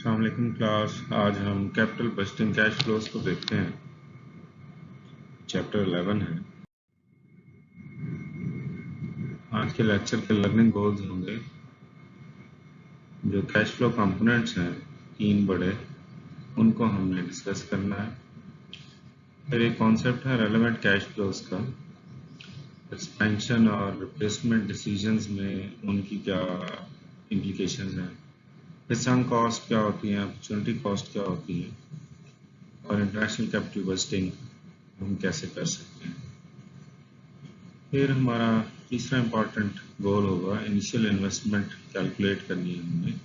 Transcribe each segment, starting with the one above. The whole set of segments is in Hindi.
अस्सलाम वालेकुम क्लास। आज हम कैपिटल बजटिंग कैश फ्लोज को देखते हैं। चैप्टर 11 है। आज के लेक्चर के लर्निंग गोल्स होंगे जो कैश फ्लो कंपोनेंट्स हैं, तीन बड़े, उनको हमने डिस्कस करना है। फिर एक कॉन्सेप्ट है रेलेवेंट कैश फ्लोज का, एक्सपेंशन और रिप्लेसमेंट डिसीजंस में उनकी क्या इम्प्लीकेशंस हैं। फिर सम कॉस्ट क्या होती है, अपॉर्चुनिटी कॉस्ट क्या होती है, और इंटरनेशनल कैपिटल बजटिंग हम कैसे कर सकते हैं। फिर हमारा तीसरा इम्पॉर्टेंट गोल होगा इनिशियल इन्वेस्टमेंट कैलकुलेट करनी है हमें,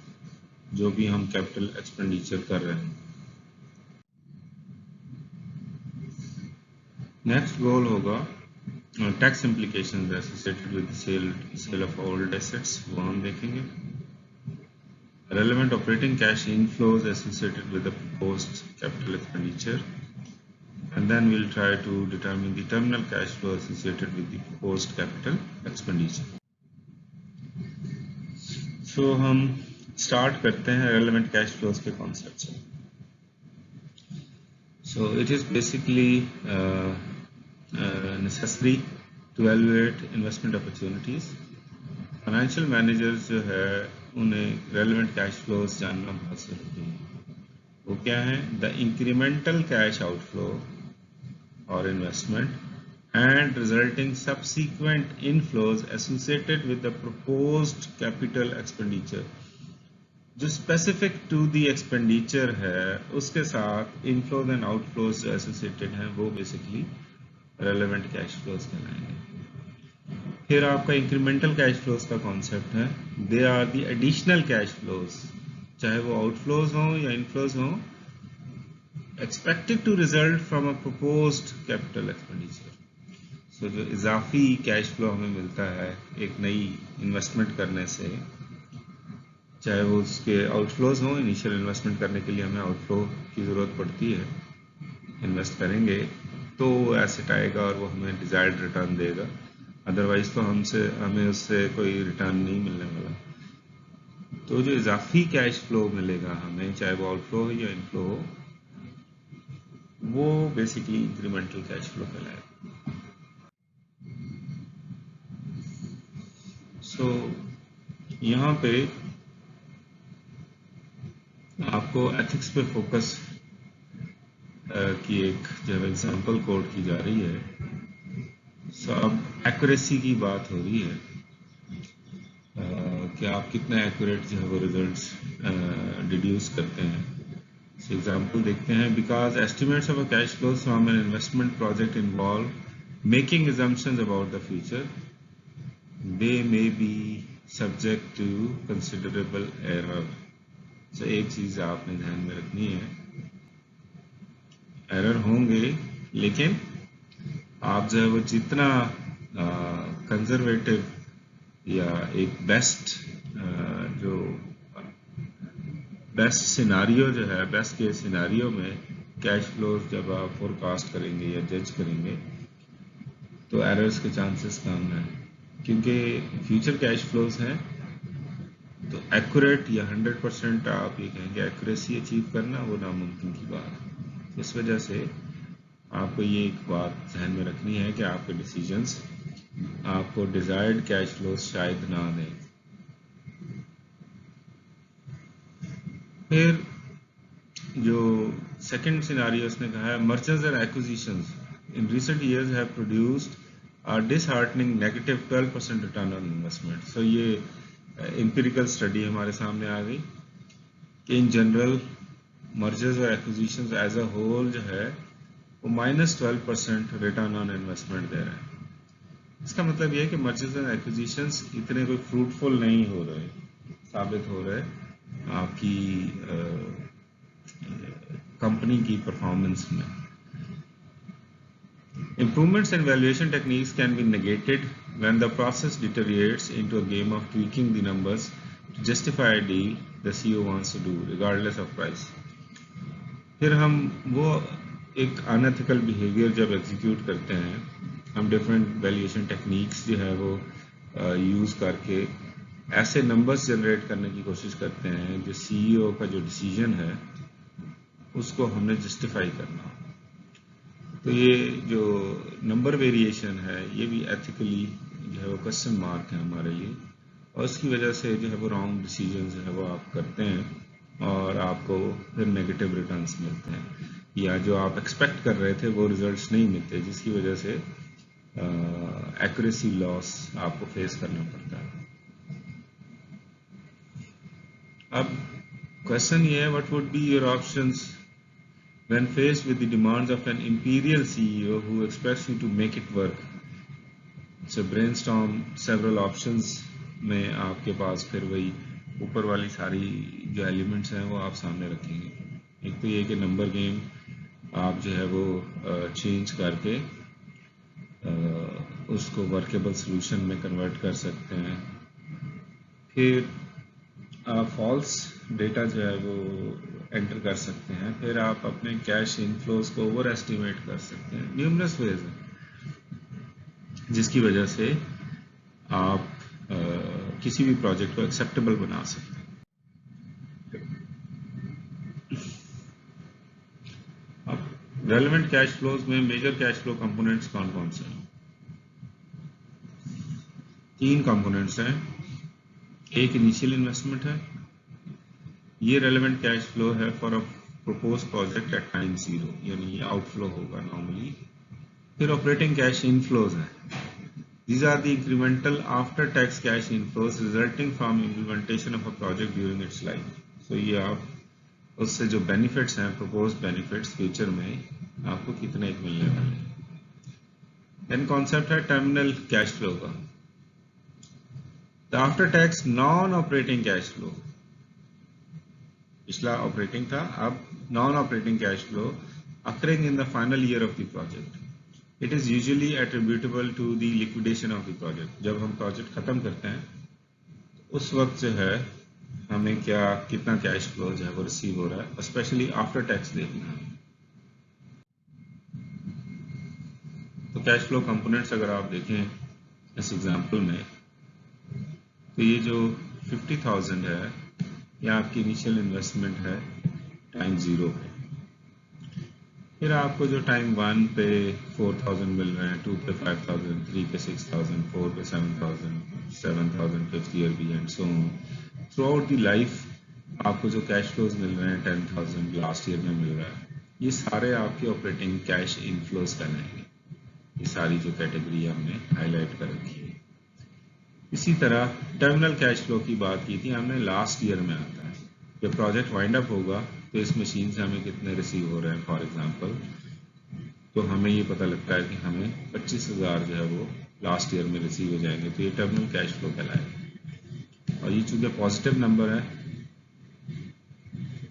जो भी हम कैपिटल एक्सपेंडिचर कर रहे हैं। नेक्स्ट गोल होगा tax implications associated with sale of old assets, वो हम देखेंगे। Relevant operating cash inflows associated with the proposed capital expenditure, and then we'll try to determine the terminal cash flow associated with the proposed capital expenditure. So हम start करते हैं relevant cash flows के concept से. So it is basically necessary to evaluate investment opportunities. Financial managers जो है उन्हें relevant cash flows जानना बहुत जरूरी है. वो क्या है? The incremental cash outflow or investment and resulting subsequent inflows associated with the proposed capital expenditure. जो specific to the expenditure है उसके साथ inflows and outflows जो associated हैं वो basically relevant cash flows कहलाएंगे। फिर आपका incremental cash flows का concept है, they are the additional cash flows, चाहे वो outflows हों या inflows हों, expected to result from a proposed capital expenditure. So जो इजाफी कैश फ्लो हमें मिलता है एक नई इन्वेस्टमेंट करने से, चाहे वो उसके आउटफ्लोज हों, इनिशियल इन्वेस्टमेंट करने के लिए हमें आउटफ्लो की ज़रूरत पड़ती है, इन्वेस्ट करेंगे तो वो एसेट आएगा और वो हमें डिजायर्ड रिटर्न देगा, अदरवाइज तो हमें उससे कोई रिटर्न नहीं मिलने वाला। तो जो इजाफी कैश फ्लो मिलेगा हमें, चाहे वो आउटफ्लो हो या इनफ्लो हो, वो बेसिकली इंक्रीमेंटल कैश फ्लो कहलाएगा। सो यहाँ पे आपको एथिक्स पे फोकस की एक जब एग्जांपल कोड की जा रही है। सो अब एक्यूरेसी की बात हो रही है कि आप कितना एक्यूरेट जो है वो रिजल्ट्स डिड्यूस करते हैं। सो एग्जांपल देखते हैं। Because estimates of a cash flows from an investment project involve making assumptions about the future, they may be subject to considerable error. तो एक चीज आपने ध्यान में रखनी है, एरर होंगे, लेकिन आप जो है वो जितना कंजर्वेटिव या एक बेस्ट सिनारियो जो है, बेस्ट केस सिनारियो में कैश फ्लोज जब आप फोरकास्ट करेंगे या जज करेंगे तो एरर्स के चांसेस कम हैं, क्योंकि फ्यूचर कैश फ्लोज हैं। तो एक्यूरेट या 100% आप ये कहेंगे एक्यूरेसी अचीव करना वो नामुमकिन की बात है। इस वजह से आपको ये एक बात ध्यान में रखनी है कि आपके डिसीजंस आपको डिजायर्ड कैश फ्लोज शायद ना दें। फिर जो सेकंड सिनारियो उसने कहा है, mergers and acquisitions in recent years have produced a disheartening negative 12% return on investment. So ये एम्पिरिकल स्टडी हमारे सामने आ गई कि इन जनरल मर्जर्स और एक्विजिशंस एज अ होल जो है वो -12% रिटर्न ऑन इन्वेस्टमेंट दे रहे हैं। इसका मतलब ये है कि मर्जर्स एंड एक्विजिशंस इतने कोई फ्रूटफुल नहीं हो रहे, साबित हो रहे आपकी कंपनी की परफॉर्मेंस में। Improvements in valuation techniques can be negated when the process deteriorates into a game of tweaking the numbers to justify a deal the CEO wants to do, regardless of price. फिर हम वो एक अनएथिकल बिहेवियर जब एग्जीक्यूट करते हैं, हम डिफरेंट वैल्यूएशन टेक्निक्स जो है वो यूज़ करके ऐसे नंबर्स जनरेट करने की कोशिश करते हैं जो सीईओ का जो डिसीजन है उसको हमने जस्टिफाई करना। तो ये जो नंबर वेरिएशन है ये भी एथिकली जो है वो क्वेश्चन मार्क है हमारे लिए, और उसकी वजह से जो है वो रॉन्ग डिसीजन जो है वो आप करते हैं और आपको फिर नेगेटिव रिटर्न्स मिलते हैं, या जो आप एक्सपेक्ट कर रहे थे वो रिजल्ट्स नहीं मिलते, जिसकी वजह से एक्यूरेसी लॉस आपको फेस करना पड़ता है। अब क्वेश्चन ये है, what would be your options when faced with the demands of an imperial CEO who expects you to make it work? So brainstorm several options में आपके पास फिर वही ऊपर वाली सारी जो एलिमेंट्स हैं वो आप सामने रखेंगे। एक तो ये कि नंबर गेम आप जो है वो चेंज करके उसको वर्केबल सोल्यूशन में कन्वर्ट कर सकते हैं। फिर फॉल्स डेटा जो है वो एंटर कर सकते हैं। फिर आप अपने कैश इनफ्लोज को ओवर एस्टिमेट कर सकते हैं। न्यूमरस वेज है जिसकी वजह से आप किसी भी प्रोजेक्ट को एक्सेप्टेबल बना सकते हैं। अब रेलेवेंट कैश फ्लोज में मेजर कैश फ्लो कंपोनेंट्स कौन कौन से हैं? 3 कंपोनेंट्स हैं। एक इनिशियल इन्वेस्टमेंट है, ये रेलेवेंट कैश फ्लो है for a propose project at time 0, यानी ये आउटफ्लो होगा नॉर्मली। फिर ऑपरेटिंग कैश इनफ्लोज है, these are the incremental after tax cash inflows resulting from implementation of a project during its life. So ये आप उससे जो बेनिफिट्स हैं, प्रपोज्ड बेनिफिट्स फ्यूचर में आपको कितने मिलने वाले हैं। देन कॉन्सेप्ट है टर्मिनल कैश फ्लो का, the after tax non operating cash flow. पिछला ऑपरेटिंग था, अब non operating cash flow occurring in the final year of the project. It is usually attributable to the liquidation of the project. जब हम प्रोजेक्ट खत्म करते हैं उस वक्त जो है हमें कितना कैश फ्लो जो है वो रिसीव हो रहा है, स्पेशली आफ्टर टैक्स देखना है। तो कैश फ्लो कंपोनेंट्स अगर आप देखें इस एग्जांपल में, तो ये जो 50,000 है ये आपकी इनिशियल इन्वेस्टमेंट है टाइम 0 पे। फिर आपको जो टाइम 1 पे 4,000 मिल रहे हैं, 2 पे 5,000, 3 पे 6,000, 4 पे 7,000, 7,000 5th ईयर भी, and so through out the life आपको जो कैश फ्लोज मिल रहे हैं 10,000 लास्ट ईयर में मिल रहा है, ये सारे आपके ऑपरेटिंग कैश इनफ्लोज कहलाएंगे। ये सारी जो कैटेगरी हमने हाईलाइट कर रखी है। इसी तरह टर्मिनल कैश फ्लो की बात की थी हमने, लास्ट ईयर में आता है। जब प्रोजेक्ट वाइंड अप होगा तो इस मशीन से हमें कितने रिसीव हो रहे हैं फॉर एग्जांपल, तो हमें ये पता लगता है कि हमें 25,000 जो है वो लास्ट ईयर में रिसीव हो जाएंगे, तो ये टर्मिनल कैश फ्लो कहलाएगा। और ये चूंकि पॉजिटिव नंबर है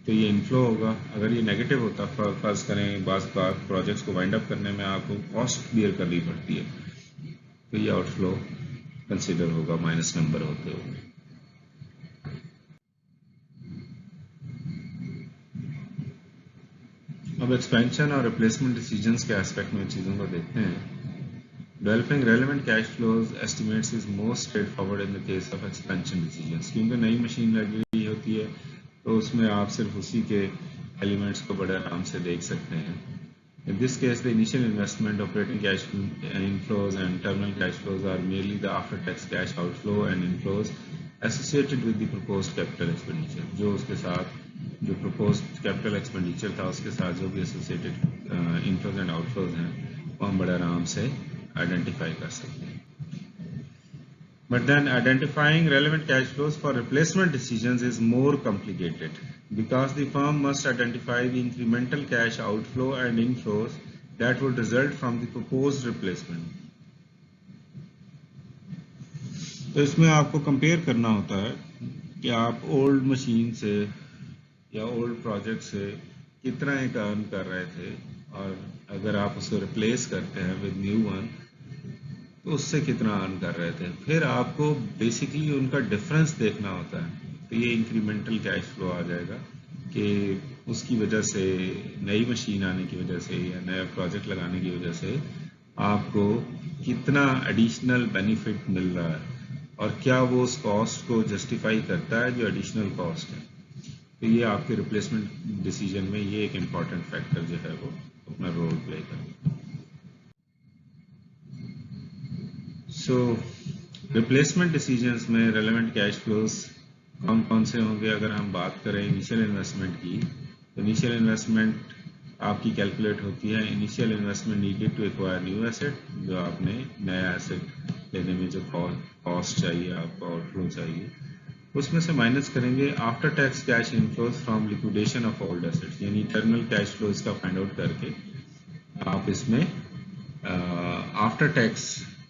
तो ये इनफ्लो होगा। अगर ये नेगेटिव होता, फर्ज करें बार प्रोजेक्ट्स को वाइंड अप करने में आपको कॉस्ट क्लियर करनी पड़ती है, तो ये आउटफ्लो कंसिडर होगा माइनस नंबर होते हुए। अब एक्सपेंशन और रिप्लेसमेंट डिसीजंस के एस्पेक्ट में चीज़ों को देखते हैं। Developing relevant cash flows estimates is most straight forward in the case of expansion decisions, क्योंकि नई मशीन लग रही होती है तो उसमें आप सिर्फ उसी के एलिमेंट्स को बड़े आराम से देख सकते हैं। In this case, the initial investment, operating cash inflows and terminal cash flows are merely the after-tax cash outflow and inflows associated with the proposed capital expenditure. जो उसके साथ जो proposed capital expenditure था उसके साथ जो भी associated inflows and outflows हैं वो हम बड़े आराम से identify कर सकते हैं। But then identifying relevant cash flows for replacement decisions is more complicated because the firm must identify the incremental cash outflow and inflows that would result from the proposed replacement. तो इसमें आपको कंपेयर करना होता है कि आप ओल्ड मशीन से या ओल्ड प्रोजेक्ट से कितना एक अर्न कर रहे थे, और अगर आप उसको रिप्लेस करते हैं विद न्यू वन तो उससे कितना अर्न कर रहे थे। फिर आपको बेसिकली उनका डिफरेंस देखना होता है, तो ये इंक्रीमेंटल कैश फ्लो आ जाएगा कि उसकी वजह से, नई मशीन आने की वजह से या नया प्रोजेक्ट लगाने की वजह से आपको कितना एडिशनल बेनिफिट मिल रहा है। और क्या वो उस कॉस्ट को जस्टिफाई करता है जो एडिशनल कॉस्ट है। तो ये आपके रिप्लेसमेंट डिसीजन में ये एक इम्पॉर्टेंट फैक्टर जो है वो अपना रोल प्ले करेगा। सो रिप्लेसमेंट डिसीजंस में रेलेवेंट कैश फ्लोज कौन कौन से होंगे। अगर हम बात करें इनिशियल इन्वेस्टमेंट की, तो इनिशियल इन्वेस्टमेंट आपकी कैलकुलेट होती है initial investment needed to acquire new asset, जो आपने नया एसेट लेने में जो कॉस्ट चाहिए, आपको आउटफ्लो चाहिए, उसमें से माइनस करेंगे after tax cash inflows from liquidation of old assets, यानी इंटरनल कैश फ्लोज का फाइंड आउट करके आप इसमें आफ्टर टैक्स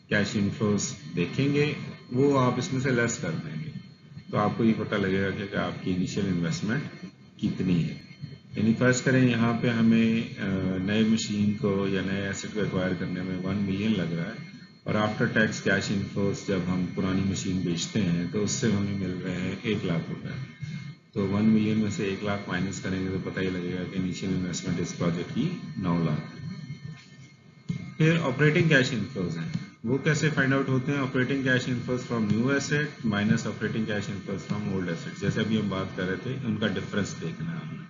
कैश इनफ्लोज देखेंगे, वो आप इसमें से लेस कर देंगे, तो आपको ये पता लगेगा कि आपकी इनिशियल इन्वेस्टमेंट कितनी है। यानी फर्ज करें यहाँ पे हमें नए मशीन को या नए एसेट को एक्वायर करने में 1 मिलियन लग रहा है, और आफ्टर टैक्स कैश इनफ्लोज जब हम पुरानी मशीन बेचते हैं तो उससे हमें मिल रहे हैं 1 लाख रुपए। तो 1 मिलियन में से 1 लाख माइनस करेंगे तो पता ही लगेगा कि इनिशियल इन्वेस्टमेंट इस प्रोजेक्ट की 9 लाख है। फिर ऑपरेटिंग कैश इनफ्लोज हैं, वो कैसे फाइंड आउट होते हैं। Operating cash inflows from new asset minus operating cash inflows from old asset, जैसे अभी हम बात कर रहे थे, उनका डिफरेंस देखना है हमने,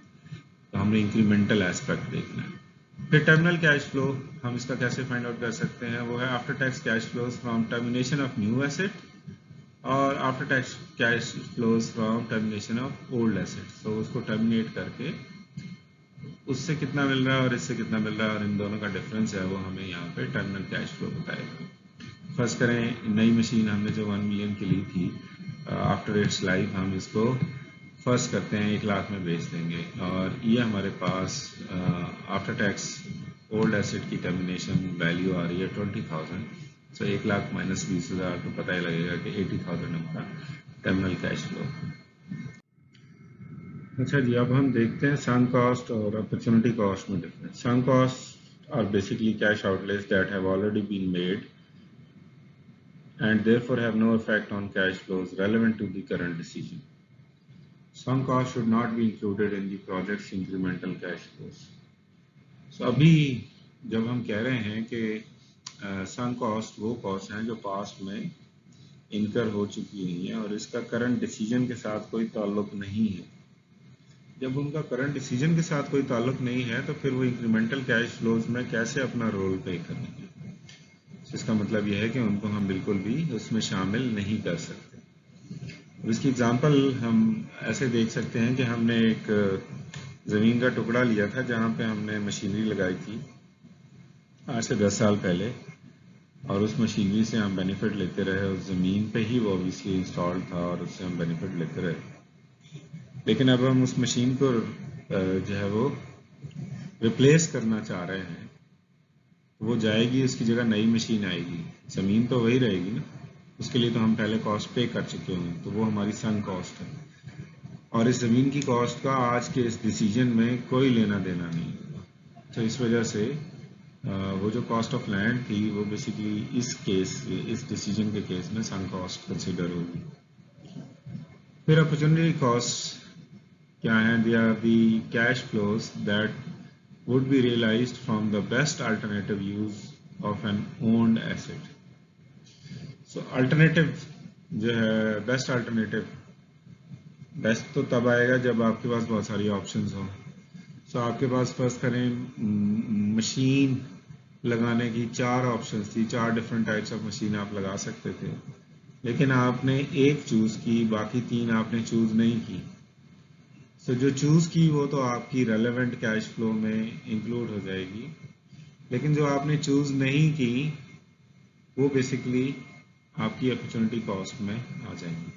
तो हमने इंक्रीमेंटल एस्पेक्ट देखना है। फिर टर्मिनल कैश फ्लो, हम इसका कैसे फाइंड आउट कर सकते हैं, वो है after tax cash flows from termination of new asset और after tax cash flows from termination of old asset. तो उसको टर्मिनेट करके उससे कितना मिल रहा है और इससे कितना मिल रहा है, और इन दोनों का डिफरेंस है वो हमें यहाँ पे टर्मिनल कैश फ्लो बताएगा। फर्स्ट करें नई मशीन हमने जो 1 मिलियन की ली थी, आफ्टर इट्स लाइफ हम इसको फर्स्ट करते हैं 1 लाख में बेच देंगे, और ये हमारे पास आफ्टर टैक्स ओल्ड एसेट की टर्मिनेशन वैल्यू आ रही है 20,000। सो 1 लाख माइनस 20,000, तो पता ही लगेगा कि 80,000 हमारा टर्मिनल कैश फ्लो। अच्छा जी, अब हम देखते हैं sunk cost और opportunity cost में difference. Sunk costs are basically cash outlays that have already been made and therefore have no effect on cash flows relevant to the current decision. Sunk costs should not be included in the project's incremental cash flows. So अभी जब हम कह रहे हैं कि sunk cost वो कॉस्ट हैं जो पास्ट में इनकर हो चुकी हैं और इसका करंट डिसीजन के साथ कोई ताल्लुक नहीं है, जब उनका करंट डिसीजन के साथ कोई ताल्लुक नहीं है तो फिर वो इंक्रीमेंटल कैश फ्लोज में कैसे अपना रोल प्ले करेंगे। इसका मतलब यह है कि उनको हम बिल्कुल भी उसमें शामिल नहीं कर सकते। इसकी एग्जांपल हम ऐसे देख सकते हैं कि हमने एक ज़मीन का टुकड़ा लिया था जहाँ पे हमने मशीनरी लगाई थी आज से 10 साल पहले, और उस मशीनरी से हम बेनिफिट लेते रहे, उस ज़मीन पे ही वो ऑब्वियसली इंस्टॉल था और उससे हम बेनिफिट लेते रहे। लेकिन अब हम उस मशीन को जो है वो रिप्लेस करना चाह रहे हैं, वो जाएगी, उसकी जगह नई मशीन आएगी, ज़मीन तो वही रहेगी ना, उसके लिए तो हम पहले कॉस्ट पे कर चुके हैं, तो वो हमारी संक कॉस्ट है, और इस ज़मीन की कॉस्ट का आज के इस डिसीजन में कोई लेना देना नहीं होगा। तो इस वजह से वो जो कॉस्ट ऑफ लैंड थी वो बेसिकली इस डिसीजन के केस में संक कॉस्ट कंसिडर होगी। फिर अपॉर्चुनिटी कॉस्ट क्या है? They are the cash flows that would be realized from the best alternative use of an owned asset. So alternative जो है बेस्ट अल्टरनेटिव, बेस्ट तो तब आएगा जब आपके पास बहुत सारी ऑप्शंस हो। सो आपके पास फर्स्ट करें मशीन लगाने की 4 ऑप्शंस थी, 4 डिफरेंट टाइप्स ऑफ मशीन आप लगा सकते थे, लेकिन आपने एक चूज की, बाकी 3 आपने चूज नहीं की। तो जो चूज की वो तो आपकी रेलेवेंट कैश फ्लो में इंक्लूड हो जाएगी, लेकिन जो आपने चूज नहीं की वो बेसिकली आपकी अपॉर्चुनिटी कॉस्ट में आ जाएंगी।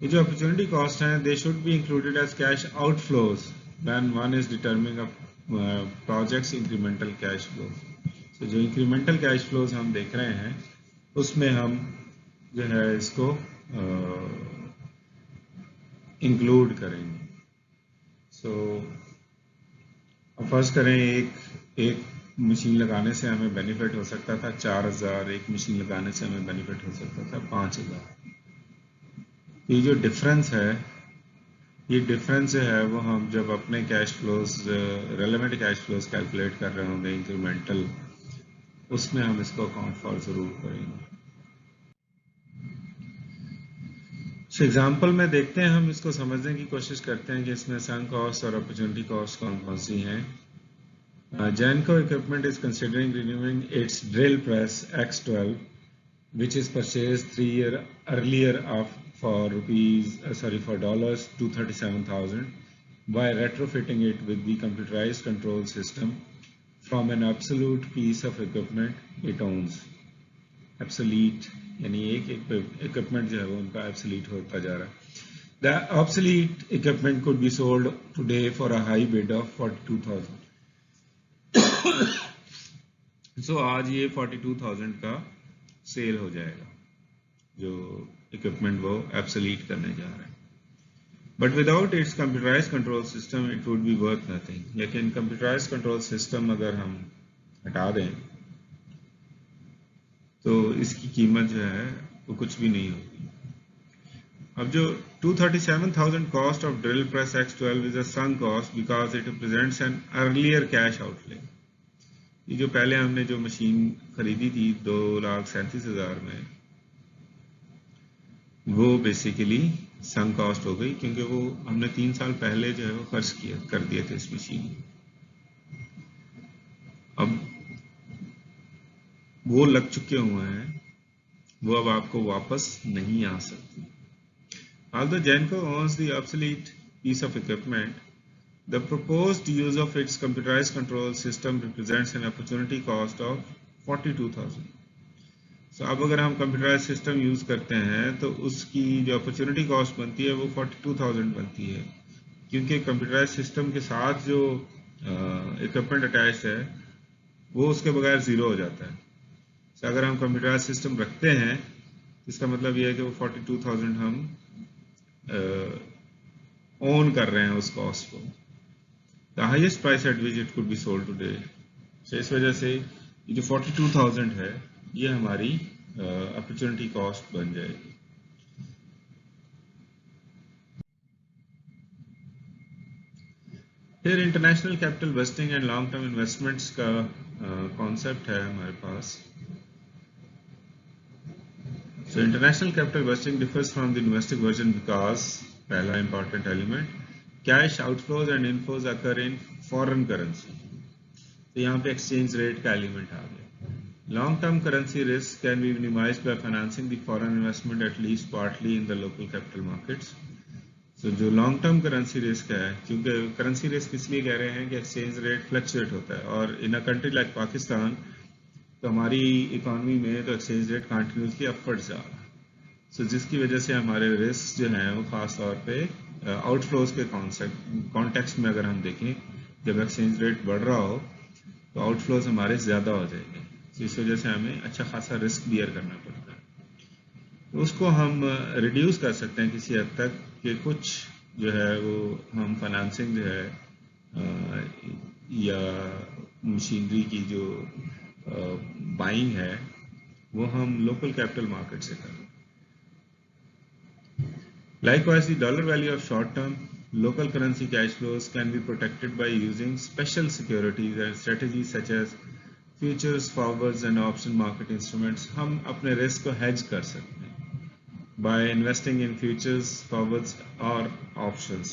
ये जो अपॉर्चुनिटी कॉस्ट हैं they should be included as cash outflows when one is determining a project's incremental cash flow. तो जो इंक्रीमेंटल कैश फ्लोज हम देख रहे हैं उसमें हम जो है इसको इंक्लूड करेंगे। सो फर्स्ट करें एक मशीन लगाने से हमें बेनिफिट हो सकता था 4,000, एक मशीन लगाने से हमें बेनिफिट हो सकता था 5,000। ये जो डिफरेंस है, ये डिफरेंस है वो हम जब अपने cash flows relevant cash flows calculate कर रहे होंगे इंक्रीमेंटल, उसमें हम इसको अकाउंट फॉर जरूर करेंगे। एग्जाम्पल में देखते हैं, हम इसको समझने की कोशिश करते हैं कि इसमें संक कॉस्ट और अपॉर्चुनिटी कॉस्ट कौन कौन सी हैं. Genco equipment is considering renewing its drill press X12, which is purchased 3 years earlier for $237,000 by retrofitting it with the computerized control system from an obsolete piece of equipment it owns. Obsolete यानी एक equipment जो है वो उनका obsolete होता जा रहा है. The obsolete equipment could be sold today for a high bid of 42,000. So आज ये 42,000 का सेल हो जाएगा जो इक्विपमेंट वो obsolete करने जा रहा है. But without its computerized control system, it would be worth nothing. लेकिन computerized control system अगर हम हटा दें तो इसकी कीमत जो है वो कुछ भी नहीं होगी. अब जो 237,000 cost of drill press X12 is a sunk cost because it represents an earlier cash outlay. ये जो पहले हमने जो मशीन खरीदी थी 2,37,000 में, वो बेसिकली संक कॉस्ट हो गई क्योंकि वो हमने 3 साल पहले जो है वो खर्च कर दिए थे इस मशीन. अब वो लग चुके हुए हैं, वो अब आपको वापस नहीं आ सकती. Although Genco owns the obsolete piece of equipment, the proposed use of its computerized control system represents an opportunity cost of 42,000. So अब अगर हम कंप्यूटराइज सिस्टम यूज करते हैं तो उसकी जो अपॉर्चुनिटी कॉस्ट बनती है वो 42,000 बनती है क्योंकि कंप्यूटराइज सिस्टम के साथ जो इक्विपमेंट अटैच है वो उसके बगैर जीरो हो जाता है. So अगर हम कंप्यूटराइज सिस्टम रखते हैं इसका मतलब ये है कि वो 42,000 हम ओन कर रहे हैं उस कॉस्ट को. The highest price at which it could be sold today. So इस वजह से ये जो 42,000 है ये हमारी अपॉर्चुनिटी कॉस्ट बन जाएगी. फिर international capital wasting and long term investments का कॉन्सेप्ट है हमारे पास. So international capital vesting differs from the domestic version because पहला important element, cash outflows and inflows occur in foreign currency. तो यहाँ पे exchange rate का element आ गया. Long term currency risk can be minimized by financing the foreign investment at least partly in the local capital markets. So जो long term currency risk है, क्योंकि currency risk इसलिए कह रहे हैं कि exchange rate fluctuate होता है और in a country like Pakistan तो हमारी इकोनॉमी में तो एक्सचेंज रेट कंटिन्यूसली अपवर्ड जा रहा है. सो जिसकी वजह से हमारे रिस्क जो हैं वो खास तौर पे आउटफ्लोज के कॉन्टेक्स्ट में अगर हम देखें, जब एक्सचेंज रेट बढ़ रहा हो तो आउटफ्लोज हमारे ज़्यादा हो जाएंगे. तो इस वजह से हमें अच्छा खासा रिस्क बियर करना पड़ता है. तो उसको हम रिड्यूस कर सकते हैं किसी हद तक कि कुछ जो है वो हम फाइनेंसिंग जो है या मशीनरी की जो बाइंग है वो हम लोकल कैपिटल मार्केट से करें. Likewise, the dollar value of short-term local currency cash flows can be protected by using special securities and strategies such as futures, forwards and option market instruments. हम अपने रिस्क को hedge कर सकते हैं by investing in futures, forwards और options.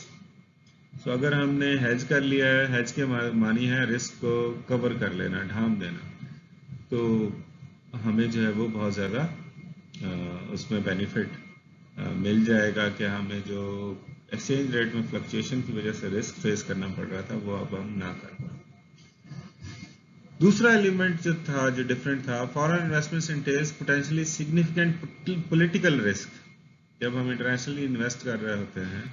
So अगर हमने hedge कर लिया है, hedge के मानी है रिस्क को कवर कर लेना, ढांप देना, तो हमें जो है वो बहुत ज़्यादा उसमें बेनिफिट मिल जाएगा कि हमें जो एक्सचेंज रेट में फ्लक्चुएशन की वजह से रिस्क फेस करना पड़ रहा था वो अब हम ना कर पाए. दूसरा एलिमेंट जो था, जो डिफरेंट था, foreign investments entails potentially significant political risk. जब हम इंटरनेशनली इन्वेस्ट कर रहे होते हैं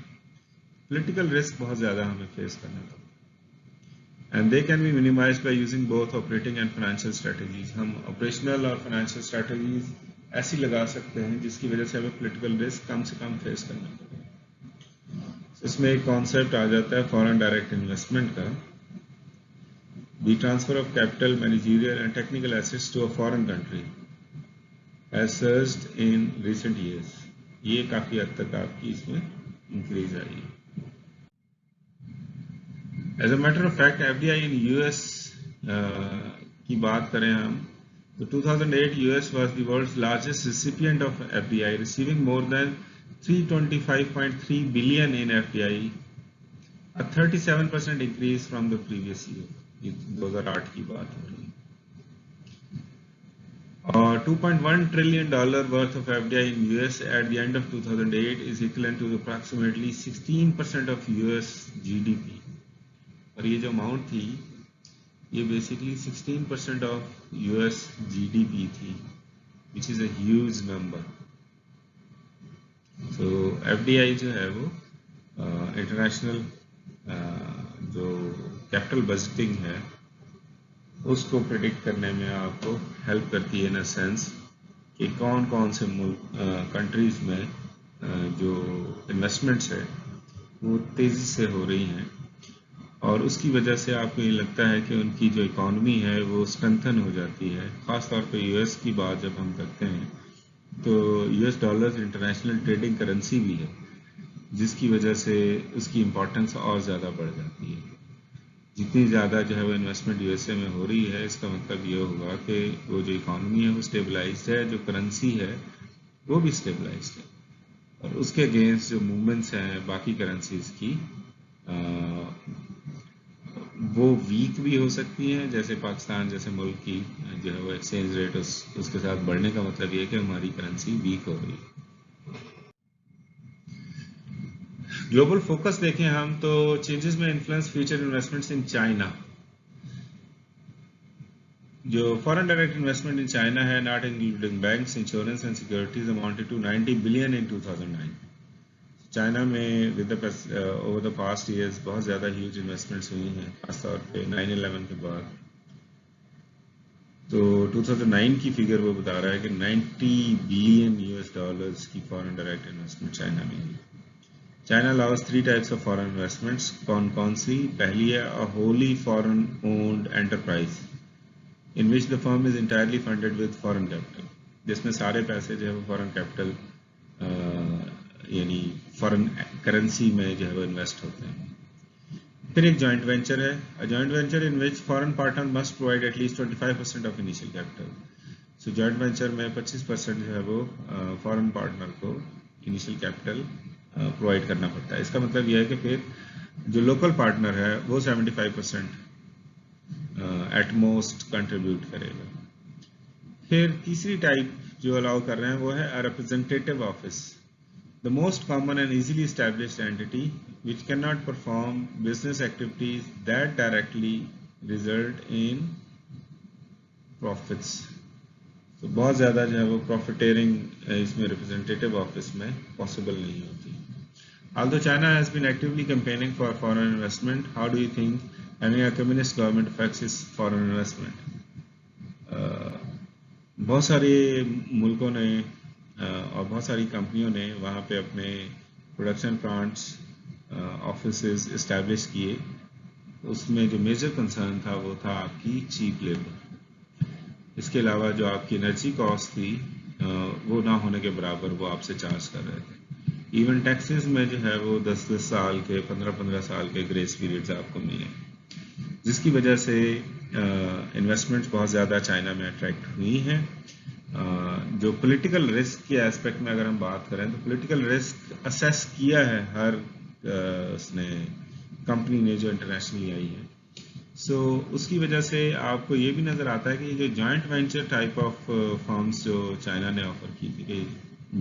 पॉलिटिकल रिस्क बहुत ज़्यादा हमें फेस करना पड़ता है. And they can be minimized by using both operating and financial strategies. हम operational और financial strategies ऐसी लगा सकते हैं जिसकी वजह से हमें political risk कम से कम फेस करना पड़े. इसमें एक कॉन्सेप्ट आ जाता है फॉरेन डायरेक्ट इन्वेस्टमेंट का. The transfer of capital, managerial and technical assets to a foreign country has surged in recent years. ये काफ़ी हद तक आपकी इसमें इंक्रीज आई है. As a matter of fact, FDI in US की बात करें हम तो 2008 US was the world's largest recipient of FDI, receiving more than 325.3 billion in FDI, a 37% increase from the previous year. ये 2008 की बात हो रही है. $2.1 trillion worth of FDI in US at the end of 2008 is equivalent to approximately 16% of US GDP. और ये जो अमाउंट थी ये बेसिकली 16% of US GDP थी, which is a huge number. So FDI जो है वो इंटरनेशनल जो कैपिटल बजटिंग है उसको प्रिडिक्ट करने में आपको हेल्प करती है इन अ सेंस कि कौन कौन से मुल्क कंट्रीज में जो इन्वेस्टमेंट्स है वो तेज़ी से हो रही हैं, और उसकी वजह से आपको ये लगता है कि उनकी जो इकॉनमी है वो स्ट्रेंथन हो जाती है. ख़ास तौर पे यूएस की बात जब हम करते हैं तो US dollar international trading currency भी है, जिसकी वजह से उसकी इम्पोर्टेंस और ज़्यादा बढ़ जाती है. जितनी ज़्यादा जो है वो इन्वेस्टमेंट यूएसए में हो रही है, इसका मतलब ये होगा कि वो जो इकॉनमी है वो स्टेबलाइज्ड है, जो करेंसी है वो भी स्टेबलाइज्ड है, और उसके अगेंस्ट जो मूवमेंट्स हैं बाकी करेंसीज की वो वीक भी हो सकती हैं. जैसे पाकिस्तान जैसे मुल्क की जो है वो एक्सचेंज रेट उसके साथ बढ़ने का मतलब ये है कि हमारी करेंसी वीक हो रही है. ग्लोबल फोकस देखें हम तो चेंजेस में influence future investments in China. जो foreign direct investment in China है, not including banks, insurance and securities, amounted to 90 billion in 2009. China में with over the past years बहुत ज़्यादा ह्यूज इन्वेस्टमेंट्स हुई हैं, खासतौर पे 9/11 के बाद. तो 2009 की फिगर वो बता रहा है कि 90 बिलियन US डॉलर्स की फॉरेन डायरेक्ट इन्वेस्टमेंट चाइना में हुई. China allows 3 types of foreign investments. कौन सी? पहली है a wholly foreign owned enterprise in which the firm is entirely funded with foreign capital, जिसमें सारे पैसे जो है वो फॉरेन कैपिटल यानी फॉरेन करेंसी में जो है वो इन्वेस्ट होते हैं. फिर एक जॉइंट वेंचर है, a joint venture in which foreign partner must provide at least 25% of initial capital. So joint venture में 25% जो है वो फॉरेन पार्टनर को इनिशियल कैपिटल प्रोवाइड करना पड़ता है. इसका मतलब यह है कि फिर जो लोकल पार्टनर है वो 75% एट मोस्ट कंट्रीब्यूट करेगा. फिर तीसरी टाइप जो अलाउ कर रहे हैं वो है representative office, the most common and easily established entity which can not perform business activities that directly result in profits. तो बहुत ज़्यादा जो है वो प्रॉफिटेरिंग इसमें रिप्रेजेंटेटिव ऑफिस में पॉसिबल नहीं होती. Although China has been actively campaigning for foreign investment, how do you think having a communist government affects its foreign investment? बहुत सारे मुल्कों ने और बहुत सारी कंपनियों ने वहाँ पे अपने प्रोडक्शन प्लांट्स ऑफिसेज इस्टेब्लिश किए. उसमें जो मेजर कंसर्न था वो था आपकी चीप लेबर. इसके अलावा जो आपकी एनर्जी कॉस्ट थी वो ना होने के बराबर वो आपसे चार्ज कर रहे थे. इवन टैक्सेस में जो है वो 10-10 साल के 15-15 साल के ग्रेस पीरियड्स आपको मिले, जिसकी वजह से इन्वेस्टमेंट्स बहुत ज़्यादा चाइना में अट्रैक्ट हुई हैं. जो पॉलिटिकल रिस्क के एस्पेक्ट में अगर हम बात करें तो पॉलिटिकल रिस्क असेस किया है हर उसने कंपनी ने जो इंटरनेशनली आई है. सो उसकी वजह से आपको ये भी नज़र आता है कि ये जो joint venture type of firms जो चाइना ने ऑफर की थी कि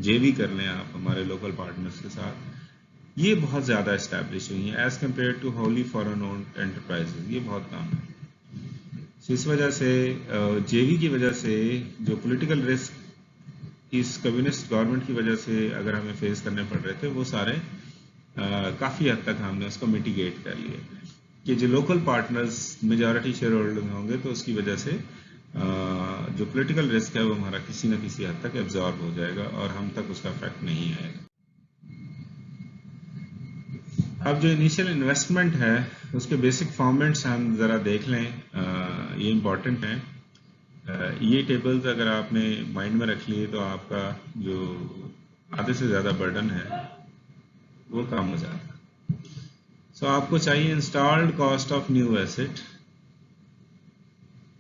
जेवी कर लें आप हमारे लोकल पार्टनर्स के साथ, ये बहुत ज़्यादा इस्टेब्लिश हुई हैं as compared to wholly foreign owned enterprises. ये बहुत कम है. सो इस वजह से जेवी की वजह से जो पॉलिटिकल रिस्क इस कम्युनिस्ट गवर्नमेंट की वजह से अगर हमें फेस करने पड़ रहे थे वो सारे काफ़ी हद तक हमने उसको मिटिगेट कर लिए कि जो local partners majority share holder होंगे तो उसकी वजह से जो पॉलिटिकल रिस्क है वो हमारा किसी न किसी हद तक एब्जॉर्ब हो जाएगा और हम तक उसका इफेक्ट नहीं आएगा. अब जो इनिशियल इन्वेस्टमेंट है उसके बेसिक फॉर्मेट्स हम ज़रा देख लें, ये इम्पॉर्टेंट हैं. ये टेबल्स अगर आपने माइंड में रख लिए तो आपका जो आधे से ज़्यादा बर्डन है वो कम हो जाएगा. सो आपको चाहिए installed cost of new asset,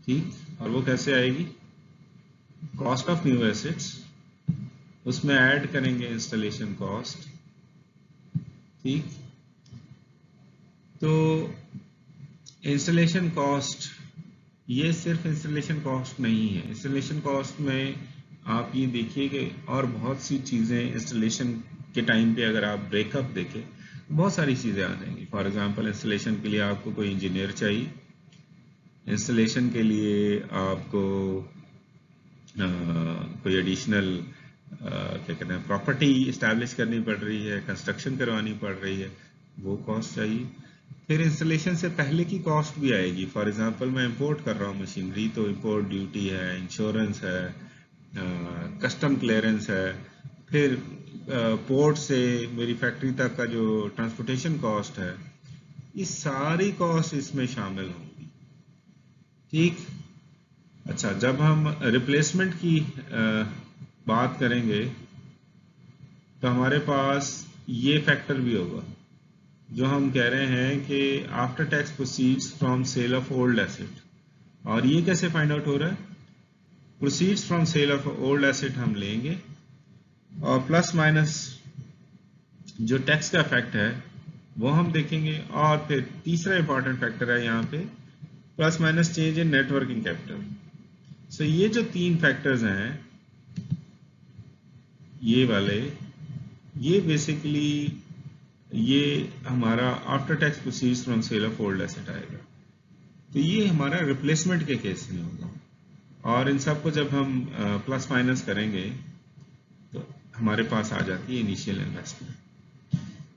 ठीक, और वो कैसे आएगी? कॉस्ट ऑफ न्यू एसेट्स उसमें ऐड करेंगे इंस्टॉलेशन कॉस्ट। ठीक, तो इंस्टॉलेशन कॉस्ट, ये सिर्फ इंस्टॉलेशन कॉस्ट नहीं है। इंस्टॉलेशन कॉस्ट में आप ये देखिए कि और बहुत सी चीज़ें इंस्टॉलेशन के टाइम पे अगर आप ब्रेकअप देखें तो बहुत सारी चीज़ें आ जाएंगी। फॉर एग्जांपल इंस्टॉलेशन के लिए आपको कोई इंजीनियर चाहिए, इंस्टॉलेशन के लिए आपको कोई एडिशनल क्या कहते हैं प्रॉपर्टी इस्टेब्लिश करनी पड़ रही है, कंस्ट्रक्शन करवानी पड़ रही है, वो कॉस्ट चाहिए। फिर इंस्टॉलेशन से पहले की कॉस्ट भी आएगी। फॉर एग्जांपल मैं इंपोर्ट कर रहा हूँ मशीनरी, तो इंपोर्ट ड्यूटी है, इंश्योरेंस है, कस्टम क्लियरेंस है, फिर पोर्ट से मेरी फैक्ट्री तक का जो ट्रांसपोर्टेशन कॉस्ट है, ये सारी कॉस्ट इसमें शामिल होंगी। ठीक, अच्छा, जब हम रिप्लेसमेंट की बात करेंगे तो हमारे पास ये फैक्टर भी होगा जो हम कह रहे हैं कि after tax proceeds from sale of old asset. और ये कैसे फाइंड आउट हो रहा है? Proceeds from sale of old asset हम लेंगे और प्लस माइनस जो टैक्स का इफेक्ट है वो हम देखेंगे। और फिर तीसरा इंपॉर्टेंट फैक्टर है यहाँ पे plus minus change in net working capital. So ये जो तीन फैक्टर्स हैं ये वाले, ये बेसिकली ये हमारा after tax proceeds from sale of old asset आएगा। तो ये हमारा रिप्लेसमेंट के केस में होगा। और इन सब को जब हम प्लस माइनस करेंगे तो हमारे पास आ जाती है इनिशियल इन्वेस्टमेंट।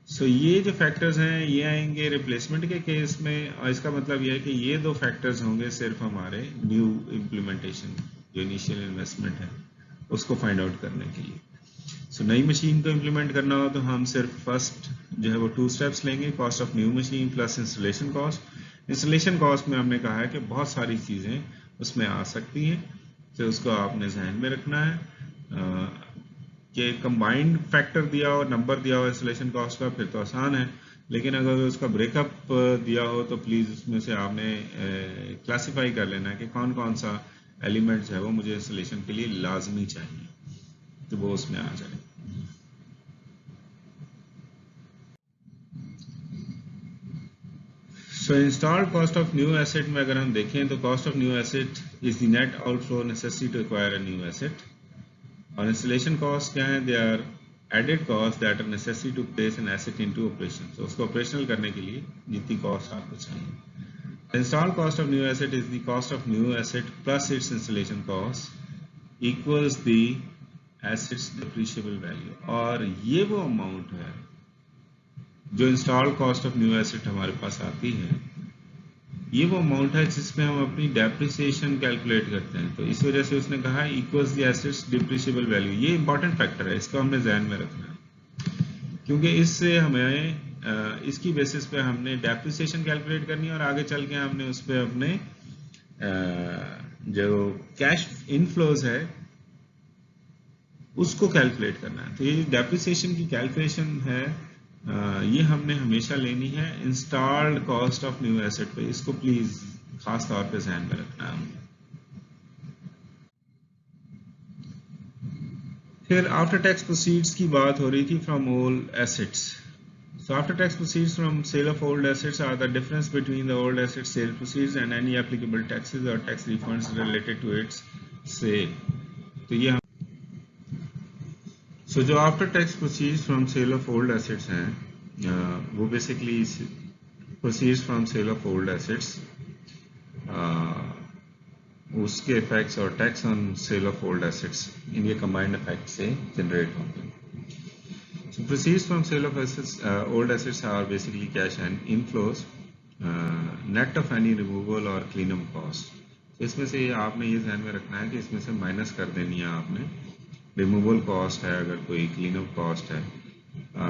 सो ये जो फैक्टर्स हैं ये आएंगे रिप्लेसमेंट के केस में, और इसका मतलब ये है कि ये दो फैक्टर्स होंगे सिर्फ हमारे न्यू इम्प्लीमेंटेशन, जो इनिशियल इन्वेस्टमेंट है उसको फाइंड आउट करने के लिए। सो नई मशीन को इम्प्लीमेंट करना हो तो हम सिर्फ फर्स्ट जो है वो 2 स्टेप्स लेंगे, cost of new machine plus installation cost. Installation cost में हमने कहा है कि बहुत सारी चीज़ें उसमें आ सकती हैं, तो उसको आपने ध्यान में रखना है कि कंबाइंड फैक्टर दिया हो, नंबर दिया हो इंस्टॉलेशन कॉस्ट का, फिर तो आसान है। लेकिन अगर उसका ब्रेकअप दिया हो तो प्लीज़ उसमें से आपने क्लासिफाई कर लेना है कि कौन कौन सा एलिमेंट्स है वो मुझे इंस्टॉलेशन के लिए लाजमी चाहिए, तो वो उसमें आ जाए। So installed cost of new asset में अगर हम देखें तो cost of new asset is the net outflow necessity to acquire a new asset. और इंस्टॉलेशन कॉस्ट क्या है? They are added cost that are necessity to place an asset into operation. तो उसको ऑपरेशनल करने के लिए जितनी कॉस्ट आपको चाहिए। Installed cost of new asset is the cost of new asset plus its installation cost equals the asset's depreciable value. और ये वो अमाउंट है जो installed cost of new asset हमारे पास आती है, ये वो अमाउंट है जिसमें हम अपनी डेप्रिसिएशन कैलकुलेट करते हैं। तो इस वजह से उसने कहा equals the asset's depreciable value. ये इंपॉर्टेंट फैक्टर है, इसको हमने ध्यान में रखना है, क्योंकि इससे हमें इसकी बेसिस पे हमने डेप्रिसिएशन कैलकुलेट करनी है और आगे चल के हमने उस पर अपने जो कैश इनफ्लोज है उसको कैलकुलेट करना है। तो ये डेप्रिसिएशन की कैलकुलेशन है, ये हमने हमेशा लेनी है installed cost of new asset पे। इसको प्लीज खास तौर पे ध्यान में रखना है हमने। फिर आफ्टर टैक्स प्रोसीड्स की बात हो रही थी from old assets. So after tax proceeds from sale of old assets are the difference between the old asset sale proceeds and any applicable taxes or tax refunds related to its sale. तो ये जो after tax proceeds from sale of old assets हैं वो basically proceeds from sale of old assets, उसके इफेक्ट्स और tax on sale of old assets, इनके कंबाइंड इफेक्ट से जनरेट होंगे। So proceeds from sale of assets, old assets are basically cash and inflows, net of any removal or cleanup cost. तो इसमें से आपने ये ध्यान में रखना है कि इसमें से माइनस कर देनी है आपने रिमूवल कॉस्ट है, अगर कोई क्लीनअप कॉस्ट है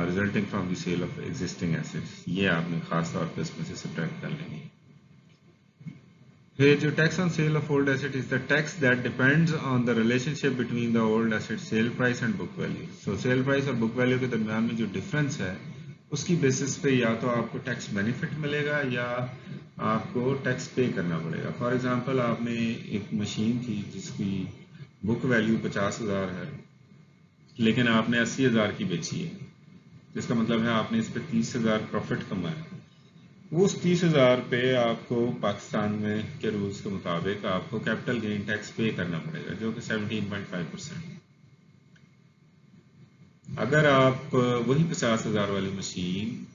resulting from the sale of existing assets, ये आपने खास तौर पे इसमें से सब्ट्रैक्ट कर लेनी है। फिर जो tax on sale of old asset is the tax that depends on the relationship between the old asset sale price and book value. So sale price और बुक वैल्यू के दरमियान में जो डिफरेंस है उसकी बेसिस पे या तो आपको टैक्स बेनिफिट मिलेगा या आपको टैक्स पे करना पड़ेगा। फॉर एग्जांपल आपने एक मशीन थी जिसकी बुक वैल्यू 50,000 है लेकिन आपने 80,000 की बेची है, जिसका मतलब है आपने इस पर 30,000 प्रॉफिट कमाया। उस 30,000 पे आपको पाकिस्तान में के रूल्स के मुताबिक आपको कैपिटल गेन टैक्स पे करना पड़ेगा, जो कि 17.5%। अगर आप वही 50,000 वाली मशीन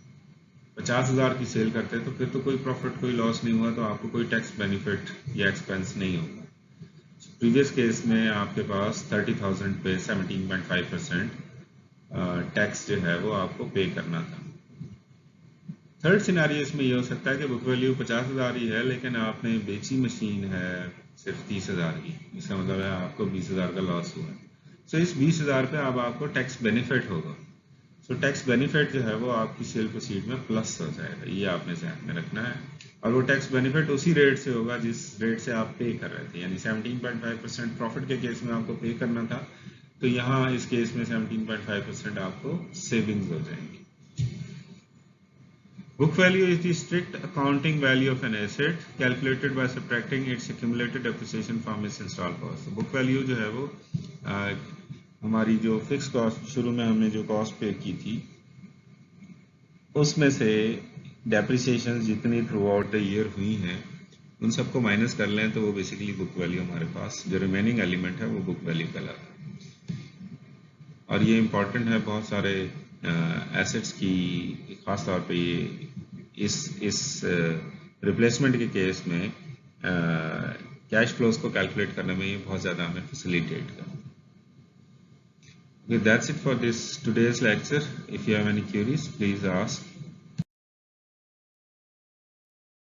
50,000 की सेल करते हैं तो फिर तो कोई प्रॉफिट कोई लॉस नहीं हुआ, तो आपको कोई टैक्स बेनिफिट या एक्सपेंस नहीं होगा। प्रीवियस केस में आपके पास 30,000 पे 17.5% टैक्स जो है वो आपको पे करना था। थर्ड सिनारियो इसमें ये हो सकता है कि बुक वैल्यू 50,000 ही है, लेकिन आपने बेची मशीन है सिर्फ 30,000 की, इसका मतलब है आपको 20,000 का लॉस हुआ है। सो इस 20,000 पे अब आपको टैक्स बेनिफिट होगा। सो टैक्स बेनिफिट जो है वो आपकी सेल प्रोसीड में प्लस हो जाएगा, ये आपने ध्यान में रखना है। और वो टैक्स बेनिफिट उसी रेट से होगा जिस रेट से आप पे कर रहे थे, यानी 17.5% प्रॉफिट के केस में आपको पे करना था, तो यहाँ इस केस में 17.5% आपको सेविंग्स हो जाएंगी। Book value is the strict accounting value of an asset calculated by subtracting its accumulated depreciation from its installed cost. So book value जो है वो हमारी जो फिक्स कॉस्ट शुरू में हमने जो कॉस्ट पे की थी उसमें से डेप्रिसिएशन जितनी थ्रू आउट द ईयर हुई हैं उन सबको माइनस कर लें तो वो बेसिकली बुक वैल्यू हमारे पास जो रिमेनिंग एलिमेंट है वो बुक वैल्यू कहलाता है। और ये इम्पॉर्टेंट है बहुत सारे एसेट्स की, ख़ास तौर पे ये इस रिप्लेसमेंट के केस में कैश फ्लोज को कैलकुलेट करने में ये बहुत ज़्यादा हमें फैसिलिटेट करता है। Okay, that's it for this today's lecture. If you have any queries, please ask.